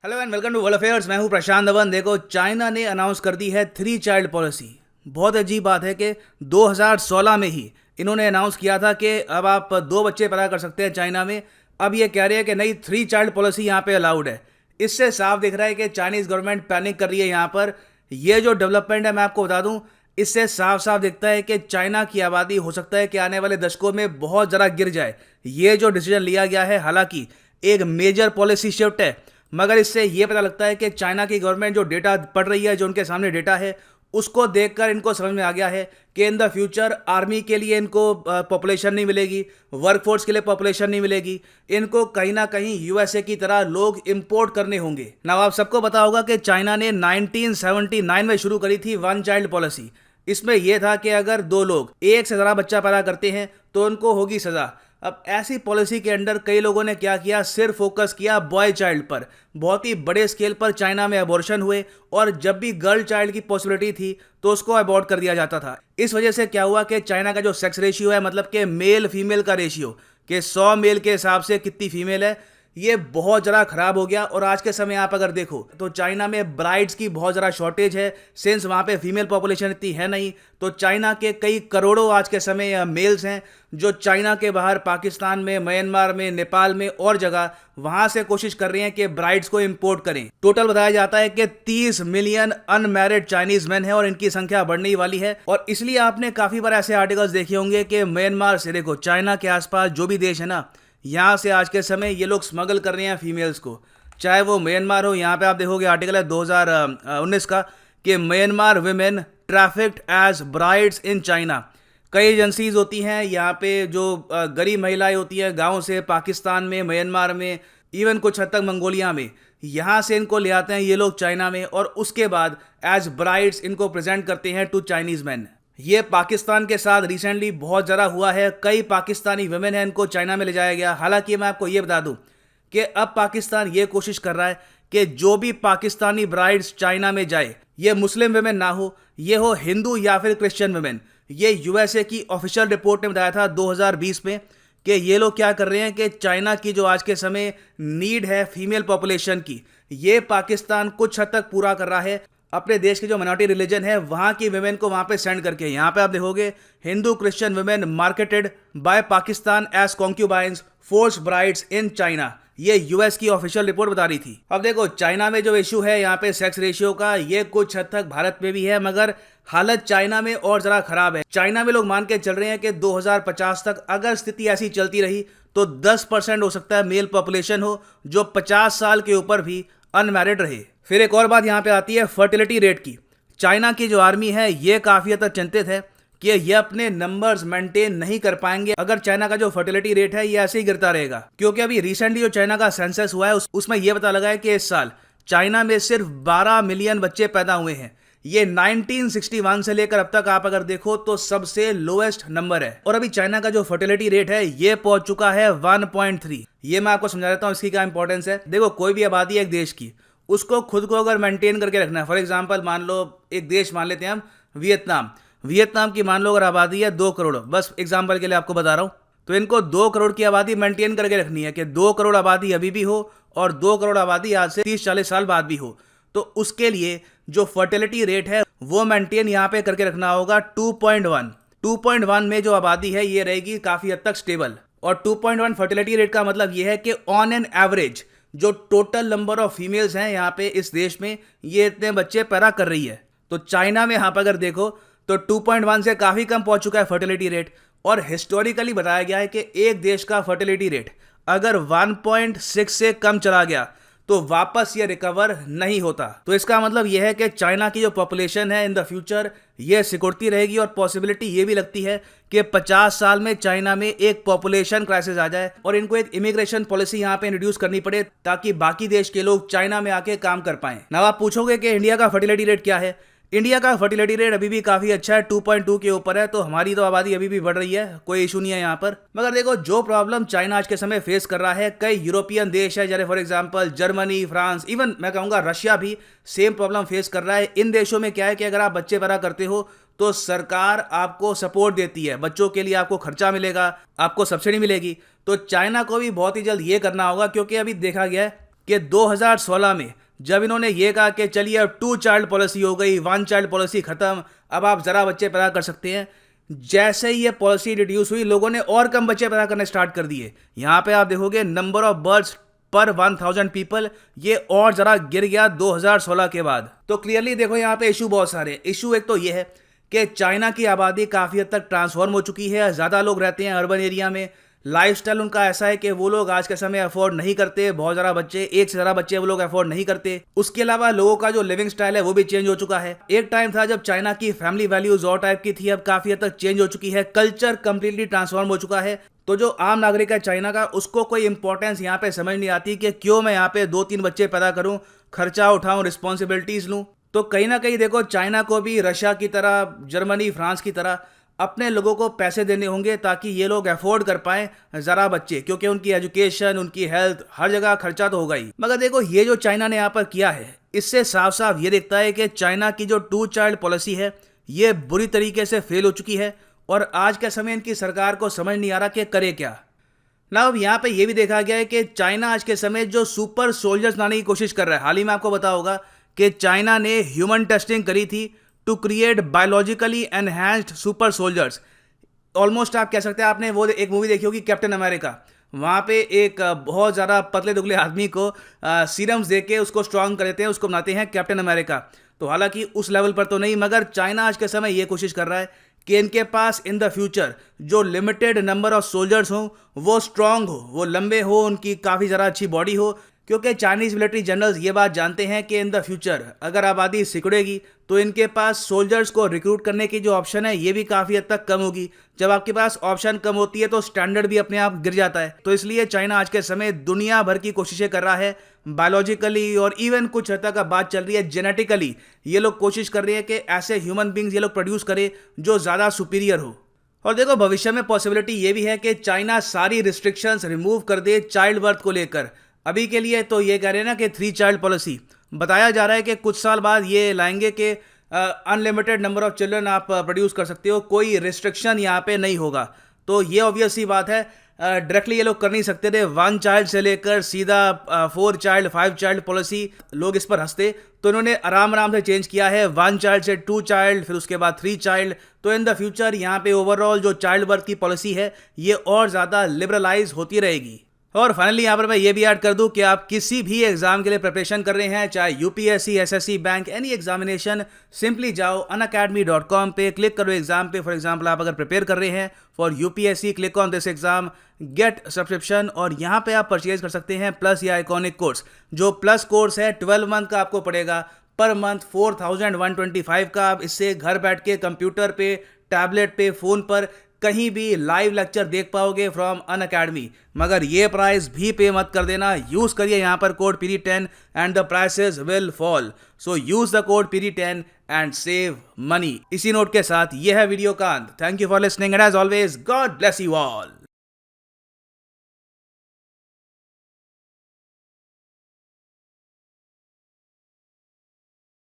Hello and welcome to world affairs. मैं हूं प्रशांत धवन। देखो, चाइना ने अनाउंस कर दी है 3 चाइल्ड पॉलिसी। बहुत अजीब बात है कि 2016 में ही इन्होंने अनाउंस किया था कि अब आप 2 बच्चे पैदा कर सकते हैं चाइना में। अब ये कह रहे हैं कि नहीं, 3 चाइल्ड पॉलिसी यहाँ पे अलाउड है। इससे साफ दिख रहा है कि चाइनीज गवर्नमेंट पैनिक कर रही है यहाँ पर। ये जो डेवलपमेंट है, मैं आपको बता दूं, इससे साफ साफ दिखता है कि चाइना की आबादी हो सकता है कि आने वाले दशकों में बहुत ज़रा गिर जाए। ये जो डिसीजन लिया गया है, हालांकि एक मेजर पॉलिसी शिफ्ट है, मगर इससे यह पता लगता है कि चाइना की गवर्नमेंट जो डेटा पढ़ रही है, जो उनके सामने डेटा है, उसको देखकर इनको समझ में आ गया है कि इन द फ्यूचर आर्मी के लिए इनको पॉपुलेशन नहीं मिलेगी, वर्कफोर्स के लिए पॉपुलेशन नहीं मिलेगी। इनको कहीं ना कहीं यूएसए की तरह लोग इंपोर्ट करने होंगे ना। आप सबको पता होगा कि चाइना ने 1979 में शुरू करी थी 1 चाइल्ड पॉलिसी। इसमें यह था कि अगर 2 लोग एक से ज़्यादा बच्चा पैदा करते हैं तो उनको होगी सज़ा। अब ऐसी पॉलिसी के अंडर कई लोगों ने क्या किया, सिर्फ फोकस किया बॉय चाइल्ड पर। बहुत ही बड़े स्केल पर चाइना में अबॉर्शन हुए, और जब भी गर्ल चाइल्ड की पॉसिबिलिटी थी तो उसको अबॉर्ट कर दिया जाता था। इस वजह से क्या हुआ कि चाइना का जो सेक्स रेशियो है, मतलब कि मेल फीमेल का रेशियो, कि 100 मेल के हिसाब से कितनी फीमेल है, ये बहुत ज़रा ख़राब हो गया। और आज के समय आप अगर देखो तो चाइना में ब्राइड्स की बहुत ज़रा शॉर्टेज है, सिंस वहाँ पे फीमेल पॉपुलेशन इतनी है नहीं। तो चाइना के कई करोड़ों आज के समय मेल्स हैं जो चाइना के बाहर, पाकिस्तान में, म्यांमार में, नेपाल में और जगह, वहाँ से कोशिश कर रहे हैं कि ब्राइड्स को इंपोर्ट करें। टोटल बताया जाता है कि 30 मिलियन अनमैरिड चाइनीज मैन है और इनकी संख्या बढ़ने ही वाली है। और इसलिए आपने काफ़ी बार ऐसे आर्टिकल्स देखे होंगे कि म्यांमार से, देखो चाइना के आसपास जो भी देश है ना, यहाँ से आज के समय ये लोग स्मगल कर रहे हैं फीमेल्स को, चाहे वो म्यांमार हो। यहाँ पे आप देखोगे आर्टिकल है 2019 का कि Myanmar women trafficked as brides in China. कई एजेंसीज होती हैं यहाँ पे जो गरीब महिलाएं होती हैं गाँव से, पाकिस्तान में, म्यांमार में, इवन कुछ हद तक मंगोलिया में, यहाँ से इनको ले आते हैं ये लोग चाइना में, और उसके बाद एज ब्राइड्स इनको प्रेजेंट करते हैं टू चाइनीज मैन। ये पाकिस्तान के साथ रिसेंटली बहुत ज़रा हुआ है। कई पाकिस्तानी वुमेन हैं, इनको चाइना में ले जाया गया। हालांकि मैं आपको ये बता दूं कि अब पाकिस्तान ये कोशिश कर रहा है कि जो भी पाकिस्तानी ब्राइड्स चाइना में जाए, ये मुस्लिम वुमेन ना हो, ये हो हिंदू या फिर क्रिश्चियन वुमेन। ये यूएसए की ऑफिशियल रिपोर्ट ने बताया था 2020 में कि ये लोग क्या कर रहे हैं कि चाइना की जो आज के समय नीड है फीमेल पॉपुलेशन की, ये पाकिस्तान कुछ हद तक पूरा कर रहा है। अपने देश के जो माइनॉरिटी रिलीजन है वहाँ की वुमेन को वहाँ पे सेंड करके, यहाँ पे आप देखोगे Hindu Christian women marketed by Pakistan as concubines, forced brides in China. ये यूएस की ऑफिशियल रिपोर्ट बता रही थी। अब देखो, चाइना में जो इशू है यहाँ पे सेक्स रेशियो का, ये कुछ हद तक भारत में भी है, मगर हालत चाइना में और ज़रा खराब है। चाइना में लोग मान के चल रहे हैं कि 2050 तक अगर स्थिति ऐसी चलती रही तो 10% हो सकता है मेल पॉपुलेशन हो जो 50 साल के ऊपर भी अनमैरिड रहे। फिर एक और बात यहाँ पे आती है फर्टिलिटी रेट की। चाइना की जो आर्मी है ये काफ़ी हद तक चिंतित है कि ये अपने नंबर्स मेंटेन नहीं कर पाएंगे अगर चाइना का जो फर्टिलिटी रेट है ये ऐसे ही गिरता रहेगा। क्योंकि अभी रिसेंटली जो चाइना का सेंसस हुआ है उसमें यह पता लगा है कि इस साल चाइना में सिर्फ 12 मिलियन बच्चे पैदा हुए हैं। ये 1961 से लेकर अब तक आप अगर देखो तो सबसे लोएस्ट नंबर है। और अभी चाइना का जो फर्टिलिटी रेट है ये पहुंच चुका है 1.3। ये मैं आपको समझा देता हूँ इसकी क्या इंपॉर्टेंस है। देखो, कोई भी आबादी है एक देश की, उसको खुद को अगर मेंटेन करके रखना है, फॉर एग्जांपल मान लो एक देश मान लेते हैं हम वियतनाम की मान लो अगर आबादी है 2 करोड़, बस एग्जांपल के लिए आपको बता रहा हूँ, तो इनको 2 करोड़ की आबादी मेंटेन करके रखनी है कि 2 करोड़ आबादी अभी भी हो और 2 करोड़ आबादी आज से 30-40 साल बाद भी हो। तो उसके लिए जो फर्टिलिटी रेट है वो मेंटेन यहाँ पे करके रखना होगा 2.1। 2.1 में जो आबादी है ये रहेगी काफ़ी हद तक स्टेबल। और 2.1 फर्टिलिटी रेट का मतलब ये है कि ऑन एन एवरेज जो टोटल नंबर ऑफ फीमेल्स हैं यहाँ पे इस देश में, ये इतने बच्चे पैदा कर रही है। तो चाइना में यहाँ पर अगर देखो तो 2.1 से काफ़ी कम पहुँच चुका है फर्टिलिटी रेट। और हिस्टोरिकली बताया गया है कि एक देश का फर्टिलिटी रेट अगर 1.6 से कम चला गया तो वापस ये रिकवर नहीं होता। तो इसका मतलब यह है कि चाइना की जो पॉपुलेशन है इन द फ्यूचर ये सिकुड़ती रहेगी। और पॉसिबिलिटी ये भी लगती है कि 50 साल में चाइना में एक पॉपुलेशन क्राइसिस आ जाए और इनको एक इमिग्रेशन पॉलिसी यहाँ पे इंट्रोड्यूस करनी पड़े ताकि बाकी देश के लोग चाइना में आके काम कर पाएं। ना आप पूछोगे कि इंडिया का फर्टिलिटी रेट क्या है। इंडिया का फर्टिलिटी रेट अभी भी काफ़ी अच्छा है, 2.2 के ऊपर है। तो हमारी तो आबादी अभी भी बढ़ रही है, कोई इशू नहीं है यहाँ पर। मगर देखो, जो प्रॉब्लम चाइना आज के समय फेस कर रहा है, कई यूरोपियन देश है जैसे for example Germany, France, even मैं कहूँगा रशिया भी सेम प्रॉब्लम फेस कर रहा है। इन देशों में क्या है कि अगर आप बच्चे पैदा करते हो तो सरकार आपको सपोर्ट देती है, बच्चों के लिए आपको खर्चा मिलेगा, आपको सब्सिडी मिलेगी। तो चाइना को भी बहुत ही जल्द ये करना होगा, क्योंकि अभी देखा गया है कि 2016 में जब इन्होंने ये कहा कि चलिए अब 2 चाइल्ड पॉलिसी हो गई, 1 चाइल्ड पॉलिसी खत्म, अब आप ज़रा बच्चे पैदा कर सकते हैं, जैसे ही ये पॉलिसी इंट्रोड्यूस हुई लोगों ने और कम बच्चे पैदा करने स्टार्ट कर दिए। यहाँ पे आप देखोगे नंबर ऑफ बर्ड्स पर 1000 पीपल ये और ज़रा गिर गया 2016 के बाद। तो क्लियरली देखो यहाँ पे इशू बहुत सारे। इशू एक तो ये है कि चाइना की आबादी काफ़ी हद तक ट्रांसफॉर्म हो चुकी है, ज़्यादा लोग रहते हैं अर्बन एरिया में, लाइफस्टाइल उनका ऐसा है कि वो लोग आज के समय अफोर्ड नहीं करते, बहुत ज़्यादा बच्चे, एक से ज़्यादा बच्चे वो लोग अफोर्ड नहीं करते। उसके अलावा लोगों का जो लिविंग स्टाइल है वो भी चेंज हो चुका है। एक टाइम था जब चाइना की फैमिली वैल्यूज और टाइप की थी, अब काफ़ी हद तक चेंज हो चुकी है, कल्चर कंप्लीटली ट्रांसफॉर्म हो चुका है। तो जो आम नागरिक है चाइना का, उसको कोई इंपॉर्टेंस यहाँ पे समझ नहीं आती कि क्यों मैं यहाँ पे 2-3 बच्चे पैदा करूँ, खर्चा उठाऊँ, रिस्पॉन्सिबिलिटीज़ लूँ। तो कहीं ना कहीं देखो चाइना को भी रशिया की तरह, जर्मनी, फ्रांस की तरह अपने लोगों को पैसे देने होंगे ताकि ये लोग अफोर्ड कर पाएं ज़रा बच्चे, क्योंकि उनकी एजुकेशन, उनकी हेल्थ, हर जगह खर्चा तो होगा ही। मगर देखो ये जो चाइना ने यहाँ पर किया है, इससे साफ साफ ये दिखता है कि चाइना की जो 2 चाइल्ड पॉलिसी है ये बुरी तरीके से फेल हो चुकी है और आज के समय इनकी सरकार को समझ नहीं आ रहा कि करे क्या ना। अब यहाँ पे ये भी देखा गया है कि चाइना आज के समय जो सुपर सोल्जर्स लाने की कोशिश कर रहा है। हाल ही में आपको पता होगा कि चाइना ने ह्यूमन टेस्टिंग करी थी to create biologically enhanced super soldiers. Almost आप कह सकते हैं, आपने वो एक मूवी देखी होगी कैप्टन अमेरिका, वहाँ पे एक बहुत ज़्यादा पतले दुबले आदमी को सीरम्स दे के उसको स्ट्रांग कर देते हैं, उसको बनाते हैं कैप्टन अमेरिका। तो हालांकि उस लेवल पर तो नहीं, मगर चाइना आज के समय ये कोशिश कर रहा है कि इनके पास इन द फ्यूचर जो लिमिटेड नंबर ऑफ सोल्जर्स हों वो स्ट्रांग हो, वो लंबे हो, उनकी काफ़ी ज़रा अच्छी बॉडी हो, क्योंकि चाइनीज़ मिलिट्री जनरल्स ये बात जानते हैं कि इन द फ्यूचर अगर आबादी सिकुड़ेगी तो इनके पास सोल्जर्स को रिक्रूट करने की जो ऑप्शन है ये भी काफ़ी हद तक कम होगी। जब आपके पास ऑप्शन कम होती है तो स्टैंडर्ड भी अपने आप गिर जाता है। तो इसलिए चाइना आज के समय दुनिया भर की कोशिशें कर रहा है बायोलॉजिकली, और इवन कुछ हद तक बात चल रही है जेनेटिकली, ये लोग कोशिश कर रहे हैं कि ऐसे ह्यूमन बींग्स ये लोग प्रोड्यूस करें जो ज़्यादा सुपीरियर हो। और देखो भविष्य में पॉसिबिलिटी ये भी है कि चाइना सारी रिस्ट्रिक्शंस रिमूव कर दे चाइल्ड बर्थ को लेकर। अभी के लिए तो ये कह रहे हैं ना कि 3 चाइल्ड पॉलिसी, बताया जा रहा है कि कुछ साल बाद ये लाएंगे कि अनलिमिटेड नंबर ऑफ चिल्ड्रन आप प्रोड्यूस कर सकते हो, कोई रिस्ट्रिक्शन यहाँ पे नहीं होगा। तो ये ऑब्वियस सी बात है, डायरेक्टली ये लोग कर नहीं सकते थे। 1 चाइल्ड से लेकर सीधा 4 चाइल्ड 5 चाइल्ड पॉलिसी, लोग इस पर हंसते, तो इन्होंने आराम आराम से चेंज किया है 1 चाइल्ड से 2 चाइल्ड, फिर उसके बाद 3 चाइल्ड। तो इन द फ्यूचर यहाँ पे ओवरऑल जो चाइल्ड बर्थ की पॉलिसी है ये और ज़्यादा लिबरलाइज होती रहेगी। और फाइनली यहाँ पर मैं ये भी ऐड कर दूं कि आप किसी भी एग्जाम के लिए प्रिपरेशन कर रहे हैं, चाहे UPSC, SSC, bank, any examination, simply जाओ unacademy.com पे, क्लिक करो एग्जाम पे। फॉर एग्जाम्पल आप अगर प्रिपेयर कर रहे हैं for UPSC, click on this exam, get subscription, और यहाँ पे आप परचेज कर सकते हैं प्लस या आइकॉनिक कोर्स। जो प्लस कोर्स है 12 मंथ का आपको पड़ेगा पर मंथ 4125 का। आप इससे घर बैठ के कंप्यूटर पे, टैबलेट पे, फ़ोन पर कहीं भी लाइव लेक्चर देख पाओगे फ्रॉम अनअकैडमी। मगर ये प्राइस भी पे मत कर देना, यूज करिए यहाँ पर code PD10 and the prices will fall. So use the code PD10 and save money. इसी नोट के साथ ये है वीडियो का अंत। Thank you for listening and as always God bless you all.